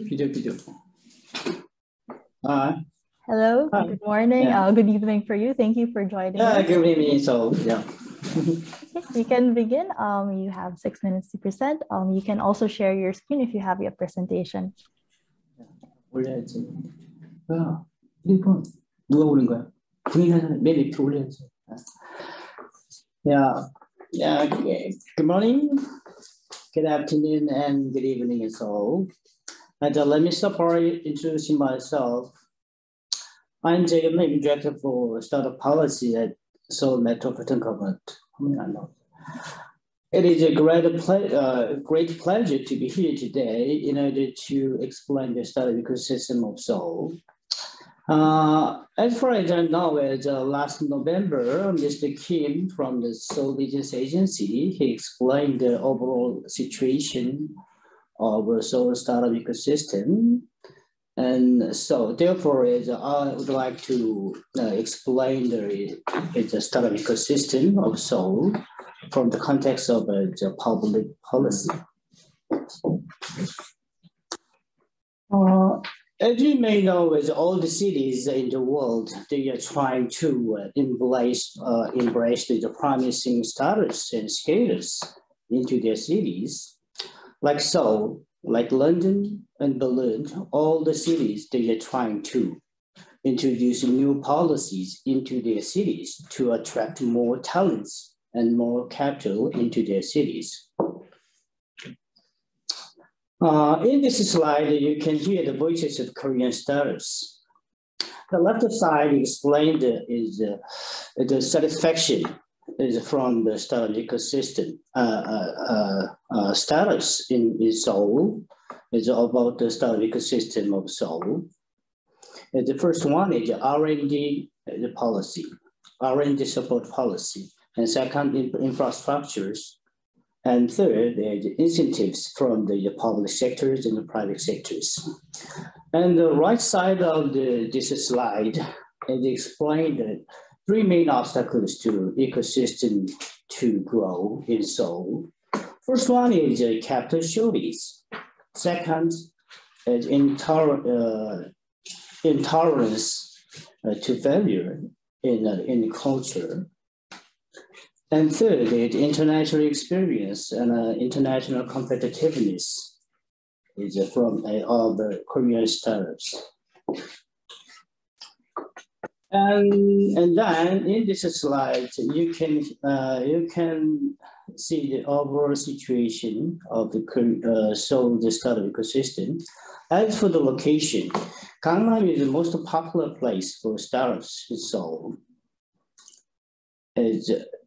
video. Hello, Hi. good morning, Yeah. good evening for you. Thank you for joining us. Good evening. So, yeah. Okay, we can begin. You have 6 minutes to present. You can also share your screen if you have your presentation. 올려야지. 이거 누가 올린 거야? 본인이 맨 밑에 올려야지. Good morning, good afternoon, and good evening, and so. And let me start by introducing myself. I'm the main director for startup policy at Seoul Metropolitan Government. It is a great pleasure to be here today in order to explain the startup ecosystem of Seoul. As far as I know, last November, Mr. Kim from the Seoul Business Agency, he explained the overall situation of the Seoul startup ecosystem. And so therefore, I would like to explain the startup ecosystem of Seoul from the context of the public policy. As you may know, as all the cities in the world, they are trying to embrace the promising startups and scalers into their cities. Like Seoul, like London and Berlin, all the cities, they are trying to introduce new policies into their cities to attract more talents and more capital into their cities. In this slide, you can hear the voices of Korean startups. The left side explained is the satisfaction is from the startup ecosystem. Startups in Seoul is about the startup ecosystem of Seoul. The first one is R&D policy, R&D support policy, and second, infrastructures. And third, the incentives from the public sectors and the private sectors. And the right side of this slide, it explained the three main obstacles to ecosystem to grow in Seoul. First one is capital shortage. Second is intolerance to failure in culture. And third, is international experience and international competitiveness is from all the Korean startups. And then in this slide, you can see the overall situation of the Seoul startup ecosystem. As for the location, Gangnam is the most popular place for startups in Seoul.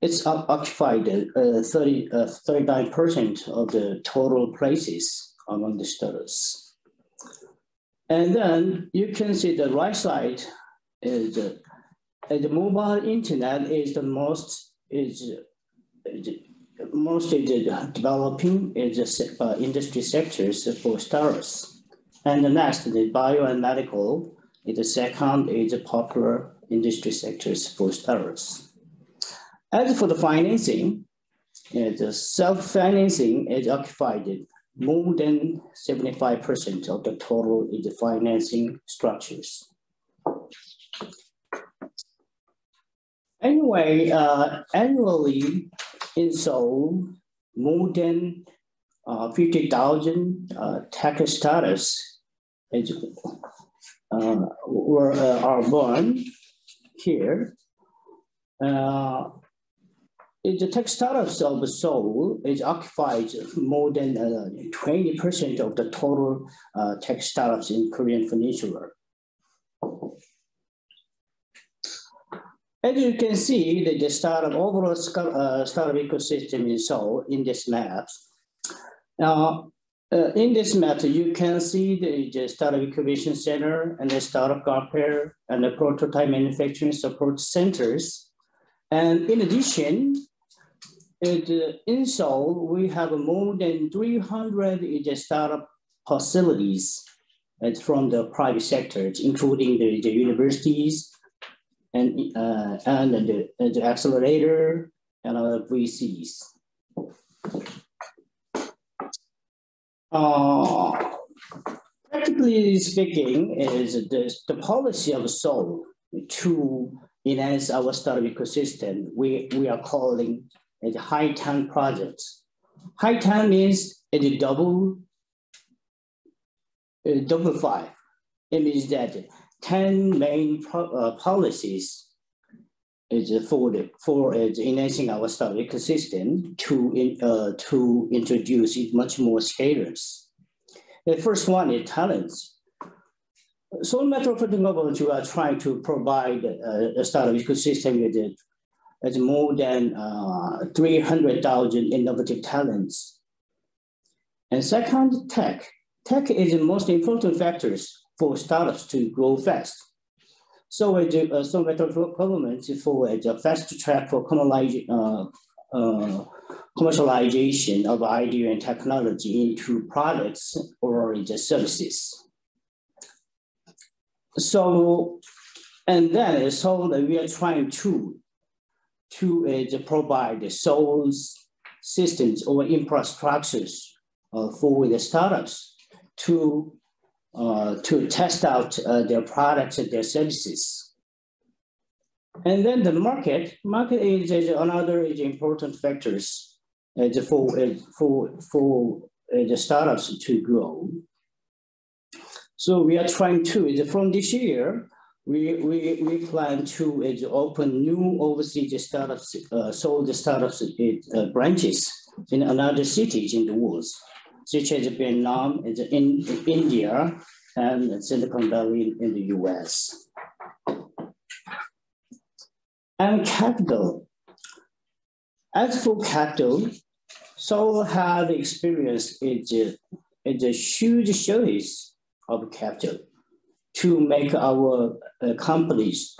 It's occupied 39% of the total places among the startups. And then you can see the right side is the mobile internet is the most developing industry sectors for startups. And the next, the bio and medical is the second is the popular industry sectors for startups. As for the financing, the self-financing is occupied more than 75% of the total in the financing structures. Anyway, annually in Seoul, more than 50,000 tech startups are born here. The tech startups of Seoul is occupied more than 20% of the total tech startups in Korean Peninsula. As you can see, the overall startup ecosystem in Seoul in this map. Now, in this map, you can see the startup incubation center and the startup compare and the prototype manufacturing support centers. And in addition, in Seoul, we have more than 300 startup facilities from the private sectors, including the universities and the accelerator and other VCs. Currently speaking, is the policy of Seoul to enhance our startup ecosystem. We are calling it high 10 projects. High 10 means it's double five. It means that 10 main policies is for enhancing our startup ecosystem to introduce much more scalers. The first one is talents. Seoul Metropolitan Government, we are trying to provide a startup ecosystem with more than 300,000 innovative talents. And second, tech. Tech is the most important factors for startups to grow fast. So Seoul Metropolitan Government for a fast track for commercialization of idea and technology into products or services. So, and then we are trying to provide Seoul's systems or infrastructures for the startups to test out their products and their services. And then the market is another important factors for the startups to grow. So we are trying to, from this year, we plan to open new overseas startups, Seoul startups branches in another cities in the world, such as Vietnam, in India, and Silicon Valley in the US. And capital. As for capital, Seoul had experienced a huge shortage of capital to make our companies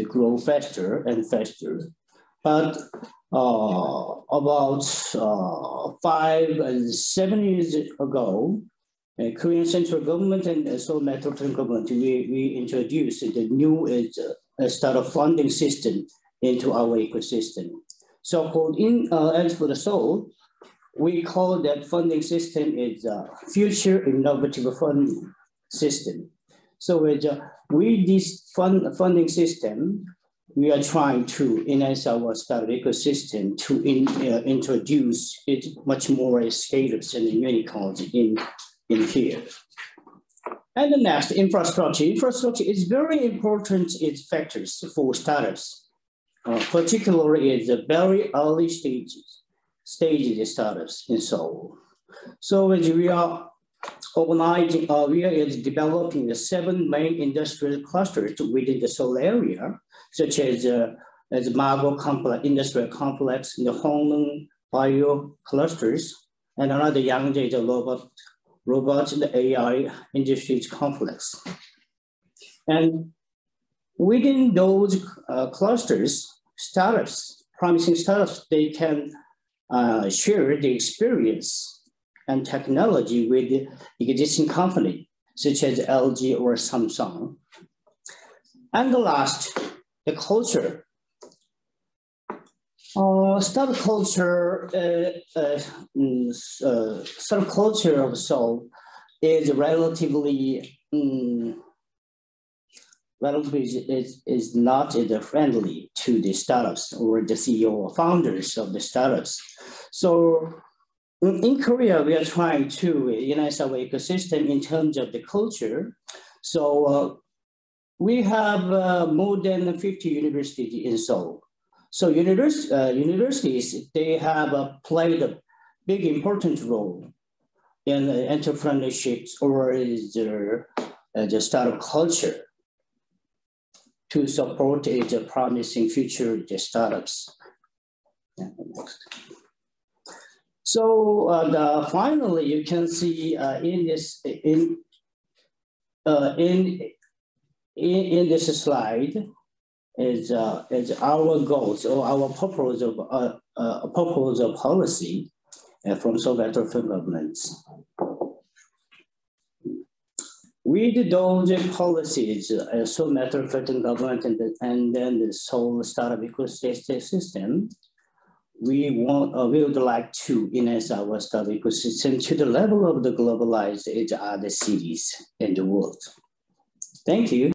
grow faster and faster. But about 5 and 7 years ago, Korean central government and Seoul Metropolitan Government, we introduced the new startup funding system into our ecosystem. So as for the Seoul, we call that funding system is future innovative funding system. So with this funding system, we are trying to enhance our startup ecosystem to introduce it much more scalers and unicorns in here. And the next, infrastructure. Infrastructure is very important factors for startups, particularly at the very early stages startups in Seoul. So as we are organizing, we are developing the 7 main industrial clusters within the Seoul area, such as Mago complex, industrial complex, the Hongnon bio clusters, and another Yangtze robot and AI industries complex. And within those clusters, promising startups, they can share the experience and technology with the existing company, such as LG or Samsung. And the last, the culture. Startup culture of Seoul is relatively is not friendly to the startups or the CEO or founders of the startups. So in Korea, we are trying to enhance our ecosystem in terms of the culture. So we have more than 50 universities in Seoul. So universities, they have played a big important role in entrepreneurship or the startup culture to support a promising future startups. So finally, you can see in this slide is our goals or our purpose of policy from Seoul Metropolitan governments. With those policies, Seoul Metropolitan government and then the Seoul startup ecosystem, we would like to enhance our startup ecosystem to the level of the globalized other cities in the world. Thank you.